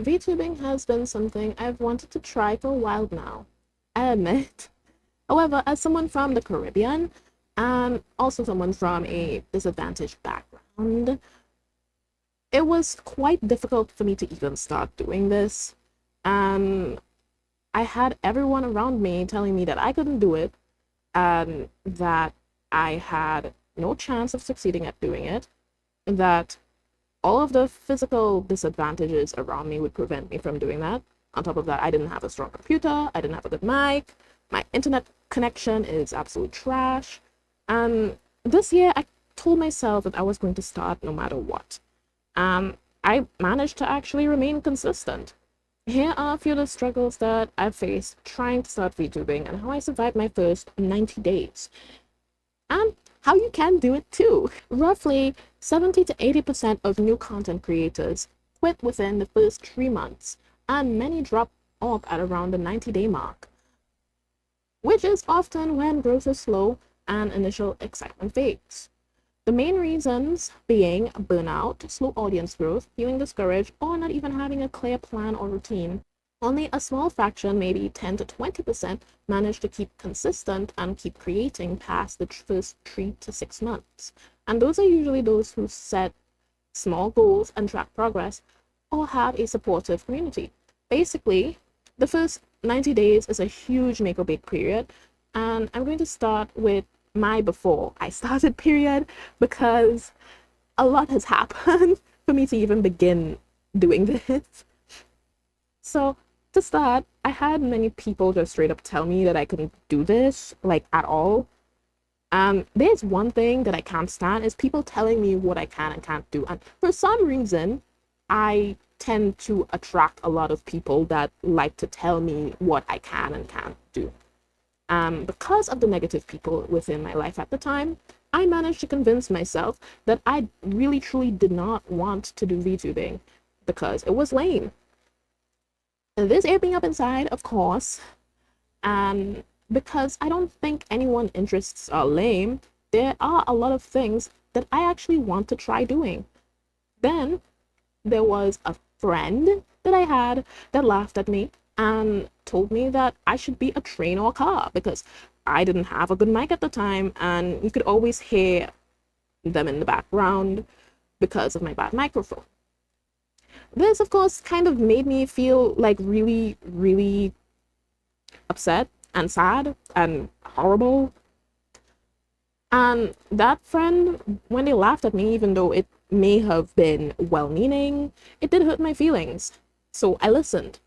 VTubing has been something I've wanted to try for a while now, I admit. However, as someone from the Caribbean and also someone from a disadvantaged background, it was quite difficult for me to even start doing this. And I had everyone around me telling me that I couldn't do it and that I had no chance of succeeding at doing it, that all of the physical disadvantages around me would prevent me from doing that. On top of that, I didn't have a strong computer, I didn't have a good mic, my internet connection is absolute trash. And this year, I told myself that I was going to start no matter what. I managed to actually remain consistent. Here are a few of the struggles that I've faced trying to start VTubing and how I survived my first 90 days. And how you can do it too. Roughly 70 to 80% of new content creators quit within the first 3 months, and many drop off at around the 90-day mark, which is often when growth is slow and initial excitement fades. The main reasons being burnout, slow audience growth, feeling discouraged, or not even having a clear plan or routine. Only a small fraction, maybe 10 to 20%, manage to keep consistent and keep creating past the first 3 to 6 months. And those are usually those who set small goals and track progress or have a supportive community. Basically, the first 90 days is a huge make or break period, and I'm going to start with my before I started period because a lot has happened for me to even begin doing this. So to start, I had many people just straight up tell me that I couldn't do this, like at all. There's one thing that I can't stand is people telling me what I can and can't do. And for some reason, I tend to attract a lot of people that like to tell me what I can and can't do. Because of the negative people within my life at the time, I managed to convince myself that I really truly did not want to do VTubing because it was lame. And this ate me up inside, of course, and because I don't think anyone's interests are lame, there are a lot of things that I actually want to try doing. Then there was a friend that I had that laughed at me and told me that I should be a train or a car because I didn't have a good mic at the time and you could always hear them in the background because of my bad microphone. This, of course, kind of made me feel like really, really upset and sad and horrible. And that friend, when they laughed at me, even though it may have been well meaning, it did hurt my feelings. So I listened.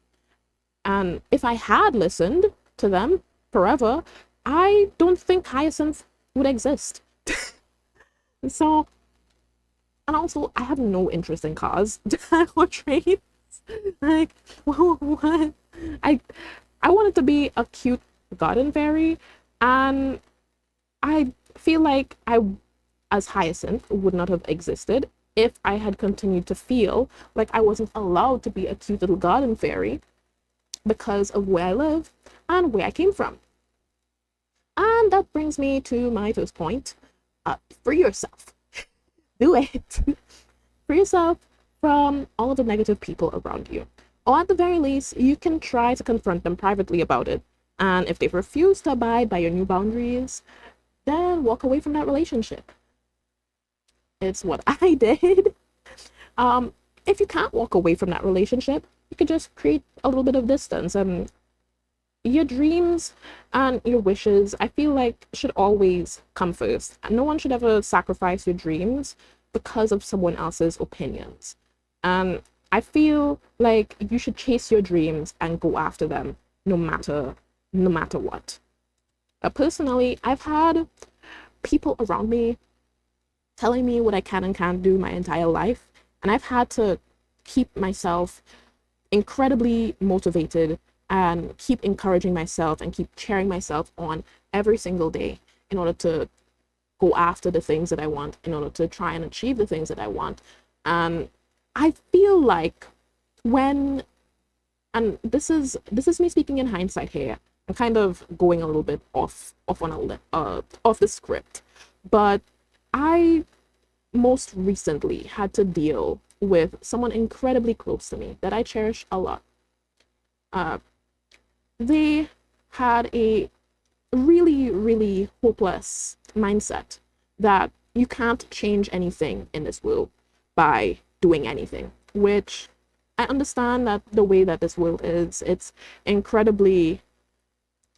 And if I had listened to them forever, I don't think Hyacinth would exist. So, and also, I have no interest in cars or trains. Like, what? I, I wanted to be a cute garden fairy, and I feel like as Hyacinth, would not have existed if I had continued to feel like I wasn't allowed to be a cute little garden fairy because of where I live and where I came from. And that brings me to my first point. Free yourself. Do it. Free yourself from all of the negative people around you. Or at the very least, you can try to confront them privately about it. And if they refuse to abide by your new boundaries, then walk away from that relationship. It's what I did. If you can't walk away from that relationship, you could just create a little bit of distance. And your dreams and your wishes, I feel like, should always come first. No one should ever sacrifice your dreams because of someone else's opinions. And I feel like you should chase your dreams and go after them no matter what. Personally, I've had people around me telling me what I can and can't do my entire life, and I've had to keep myself incredibly motivated and keep encouraging myself and keep cheering myself on every single day in order to go after the things that I want, in order to try and achieve the things that I want. And I feel like when, and this is me speaking in hindsight here, I'm kind of going a little bit off the script, but I most recently had to deal with someone incredibly close to me that I cherish a lot. Uh, they had a really, really hopeless mindset that you can't change anything in this world by doing anything, which I understand that the way that this world is, it's incredibly,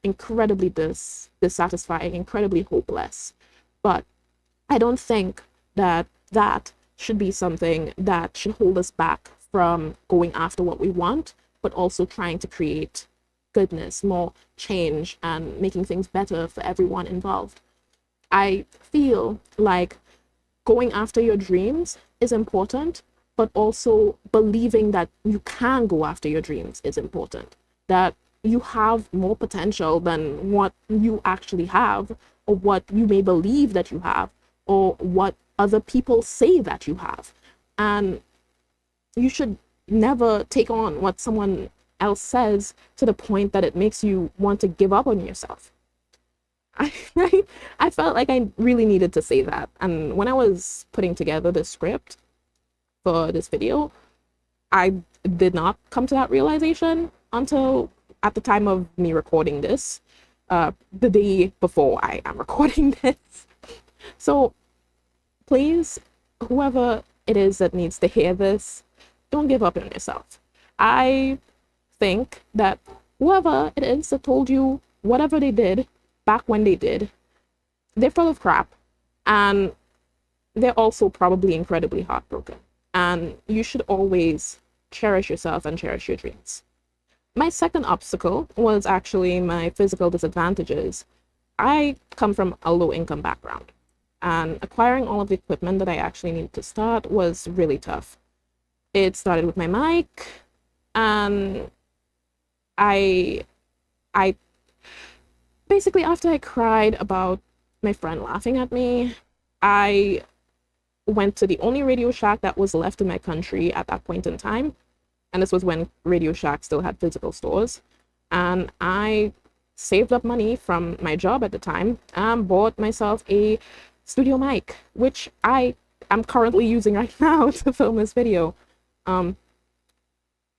incredibly dissatisfying, incredibly hopeless. But I don't think that that should be something that should hold us back from going after what we want, but also trying to create goodness, more change, and making things better for everyone involved. I feel like going after your dreams is important, but also believing that you can go after your dreams is important. That you have more potential than what you actually have, or what you may believe that you have, or what other people say that you have. And you should never take on what someone else says to the point that it makes you want to give up on yourself. I, I felt like I really needed to say that. And when I was putting together the script for this video, I did not come to that realization until at the time of me recording this, the day before I am recording this. So please, whoever it is that needs to hear this, don't give up on yourself. I think that whoever it is that told you whatever they did back when they did, they're full of crap, and they're also probably incredibly heartbroken. And you should always cherish yourself and cherish your dreams. My second obstacle was actually my physical disadvantages. I come from a low income background, and acquiring all of the equipment that I actually needed to start was really tough. It started with my mic, and I basically, after I cried about my friend laughing at me, I went to the only Radio Shack that was left in my country at that point in time. And this was when Radio Shack still had physical stores. And I saved up money from my job at the time and bought myself a studio mic, which I am currently using right now to film this video.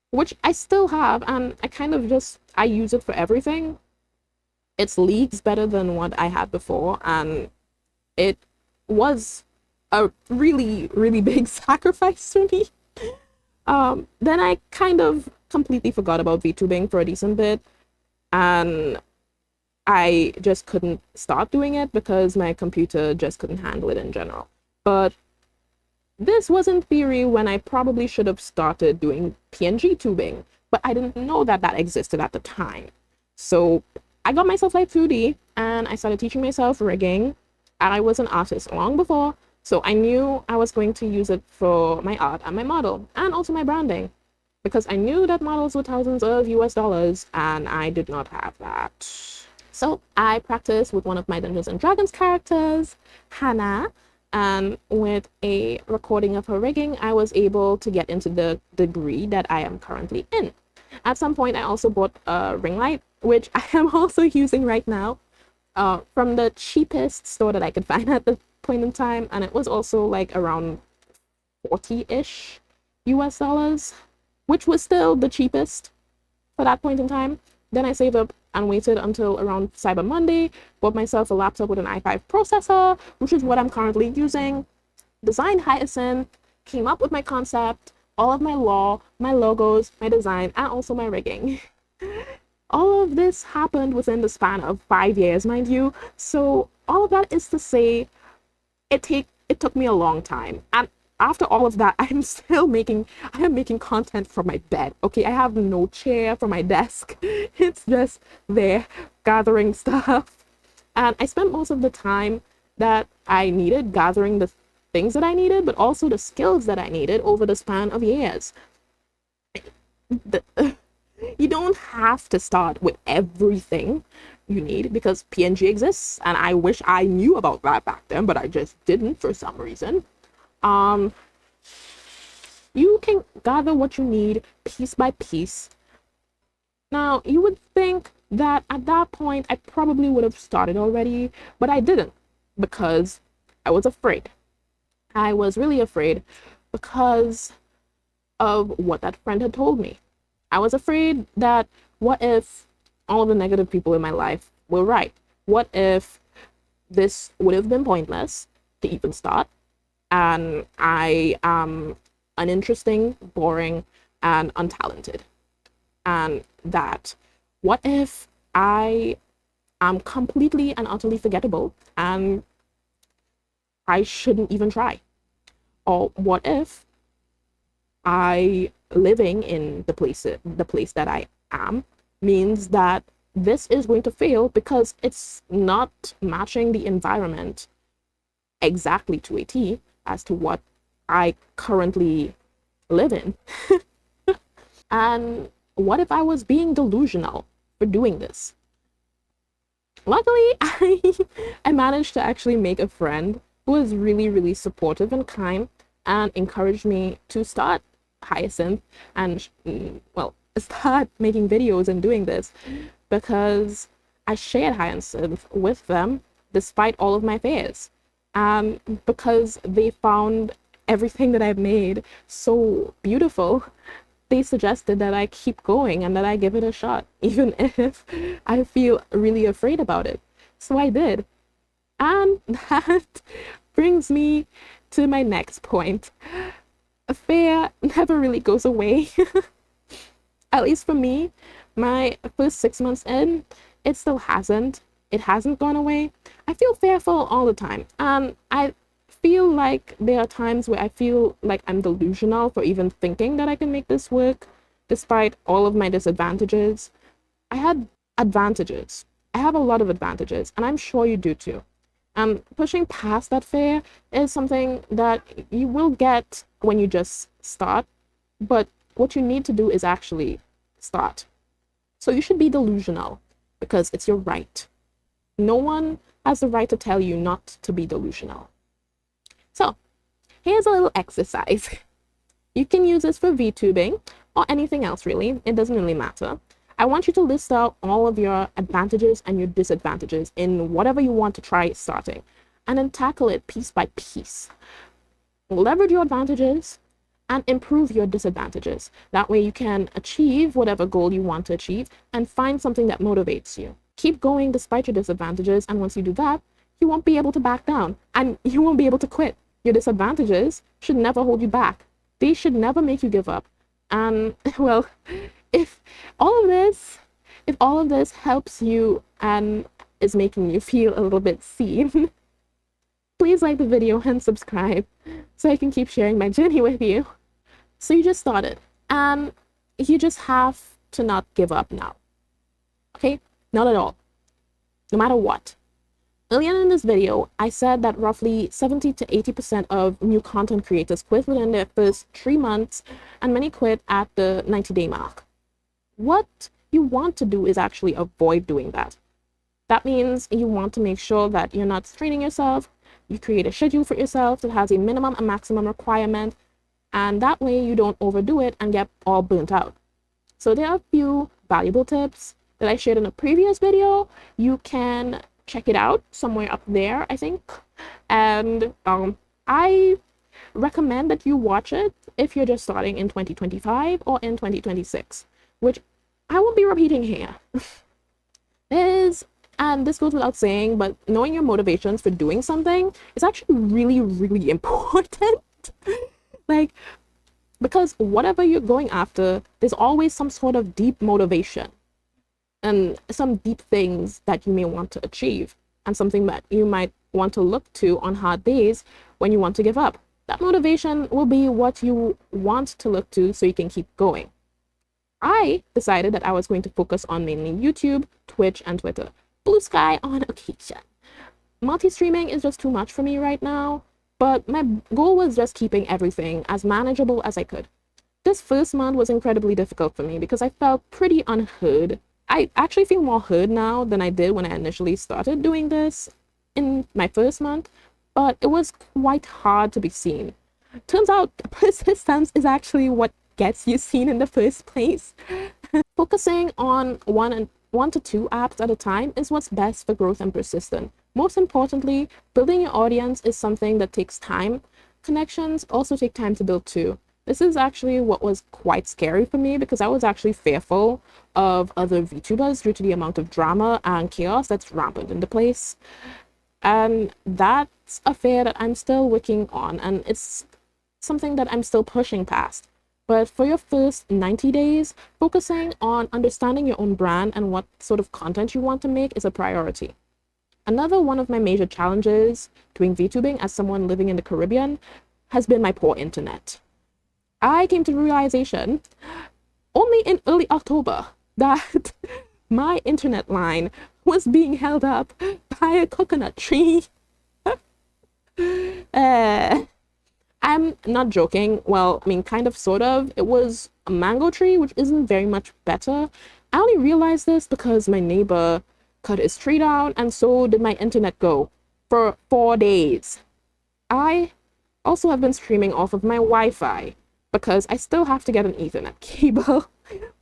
Which I still have, and I use it for everything. It's leagues better than what I had before, and it was a really, really big sacrifice for me. Then I kind of completely forgot about VTubing for a decent bit, and I just couldn't start doing it because my computer just couldn't handle it in general. But this was in theory when I probably should have started doing PNG tubing, but I didn't know that that existed at the time. So I got myself like 2D, and I started teaching myself rigging. I was an artist long before, so I knew I was going to use it for my art and my model, and also my branding, because I knew that models were thousands of US dollars, and I did not have that. So I practiced with one of my Dungeons and Dragons characters, Hannah, and with a recording of her rigging, I was able to get into the degree that I am currently in. At some point, I also bought a ring light, which I am also using right now, from the cheapest store that I could find at the point in time, and it was also like around 40-ish US dollars, which was still the cheapest for that point in time. Then I saved up and waited until around Cyber Monday, bought myself a laptop with an i5 processor, which is what I'm currently using, designed Hyacinth, came up with my concept, all of my law, my logos, my design, and also my rigging. All of this happened within the span of 5 years, mind you. So all of that is to say, it took me a long time. And after all of that, I am making content from my bed. Okay, I have no chair for my desk. It's just there gathering stuff. And I spent most of the time that I needed gathering the things that I needed, but also the skills that I needed over the span of years. You don't have to start with everything you need, because PNG exists, and I wish I knew about that back then, but I just didn't for some reason. You can gather what you need piece by piece. Now, you would think that at that point I probably would have started already, but I didn't, because I was afraid. I was really afraid because of what that friend had told me. I was afraid that what if all of the negative people in my life were right? What if this would have been pointless to even start? And I am uninteresting, boring, and untalented. And that what if I am completely and utterly forgettable and I shouldn't even try? Or what if I living in the place that I am means that this is going to fail because it's not matching the environment exactly to a T as to what I currently live in. And what if I was being delusional for doing this? Luckily, I managed to actually make a friend who was really, really supportive and kind and encouraged me to start Hyacinth and, well, start making videos and doing this because I shared Hyacinth with them despite all of my fears. Because they found everything that I've made so beautiful, they suggested that I keep going and that I give it a shot, even if I feel really afraid about it. So I did. And that brings me to my next point. Fear never really goes away. At least for me, my first 6 months in, it still hasn't. It hasn't gone away. I feel fearful all the time. And I feel like there are times where I feel like I'm delusional for even thinking that I can make this work, despite all of my disadvantages. I had advantages. I have a lot of advantages, and I'm sure you do too. Pushing past that fear is something that you will get when you just start, but what you need to do is actually start. So you should be delusional because it's your right. No one has the right to tell you not to be delusional. So here's a little exercise. You can use this for VTubing or anything else really. It doesn't really matter. I want you to list out all of your advantages and your disadvantages in whatever you want to try starting, and then tackle it piece by piece. Leverage your advantages and improve your disadvantages. That way you can achieve whatever goal you want to achieve and find something that motivates you. Keep going despite your disadvantages, and once you do that, you won't be able to back down and you won't be able to quit. Your disadvantages should never hold you back. They should never make you give up. And well, if all of this helps you and is making you feel a little bit seen, please like the video and subscribe so I can keep sharing my journey with you. So you just started, and you just have to not give up now. Okay? Not at all. No matter what. Earlier in this video, I said that roughly 70 to 80% of new content creators quit within their first 3 months, and many quit at the 90-day mark. What you want to do is actually avoid doing that. That means you want to make sure that you're not straining yourself. You create a schedule for yourself that has a minimum and maximum requirement, and that way you don't overdo it and get all burnt out. So there are a few valuable tips that I shared in a previous video. You can check it out somewhere up there, I think. And I recommend that you watch it if you're just starting in 2025 or in 2026, which I won't be repeating here. And this goes without saying, but knowing your motivations for doing something is actually really, really important. Like, because whatever you're going after, there's always some sort of deep motivation and some deep things that you may want to achieve, and something that you might want to look to on hard days when you want to give up. That motivation will be what you want to look to so you can keep going. I decided that I was going to focus on mainly YouTube, Twitch, and Twitter. Bluesky on occasion. Multi-streaming is just too much for me right now, but my goal was just keeping everything as manageable as I could. This first month was incredibly difficult for me because I felt pretty unheard. I actually feel more heard now than I did when I initially started doing this in my first month, but it was quite hard to be seen. Turns out persistence is actually what gets you seen in the first place. Focusing on one to two apps at a time is what's best for growth and persistence. Most importantly, building your audience is something that takes time. Connections also take time to build too. This is actually what was quite scary for me because I was actually fearful of other VTubers due to the amount of drama and chaos that's rampant in the place. And that's a fear that I'm still working on, and it's something that I'm still pushing past. But for your first 90 days, focusing on understanding your own brand and what sort of content you want to make is a priority. Another one of my major challenges doing VTubing as someone living in the Caribbean has been my poor internet. I came to the realization only in early October that my internet line was being held up by a coconut tree. I'm not joking. Well, I mean, kind of, sort of. It was a mango tree, which isn't very much better. I only realized this because my neighbor cut his tree down, and so did my internet go for 4 days. I also have been streaming off of my Wi-Fi because I still have to get an Ethernet cable.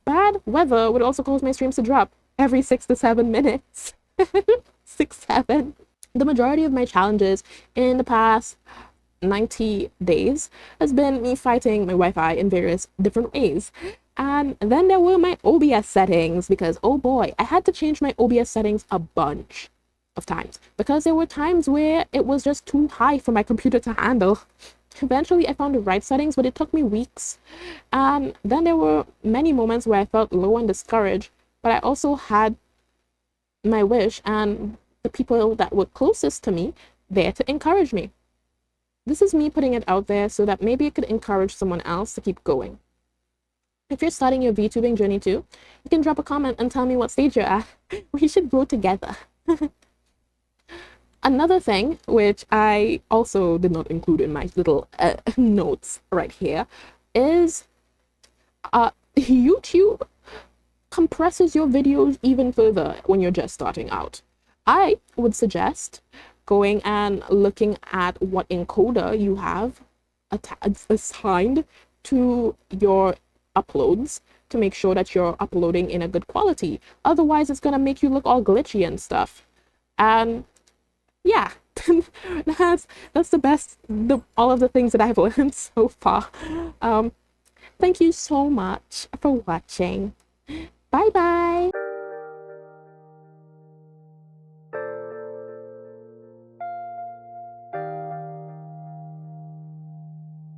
Bad weather would also cause my streams to drop every 6 to 7 minutes. 6, 7. The majority of my challenges in the past 90 days has been me fighting my Wi-Fi in various different ways. And then there were my OBS settings because, oh boy, I had to change my OBS settings a bunch of times because there were times where it was just too high for my computer to handle. Eventually, I found the right settings, but it took me weeks. And then there were many moments where I felt low and discouraged, but I also had my wish and the people that were closest to me there to encourage me. This is me putting it out there so that maybe it could encourage someone else to keep going. If you're starting your VTubing journey too, you can drop a comment and tell me what stage you're at. We should grow together. Another thing, which I also did not include in my little notes right here, is YouTube compresses your videos even further when you're just starting out. I would suggest going and looking at what encoder you have assigned to your uploads to make sure that you're uploading in a good quality. Otherwise, it's gonna make you look all glitchy and stuff. And yeah, that's the best, all of the things that I've learned so far. Thank you so much for watching. Bye bye.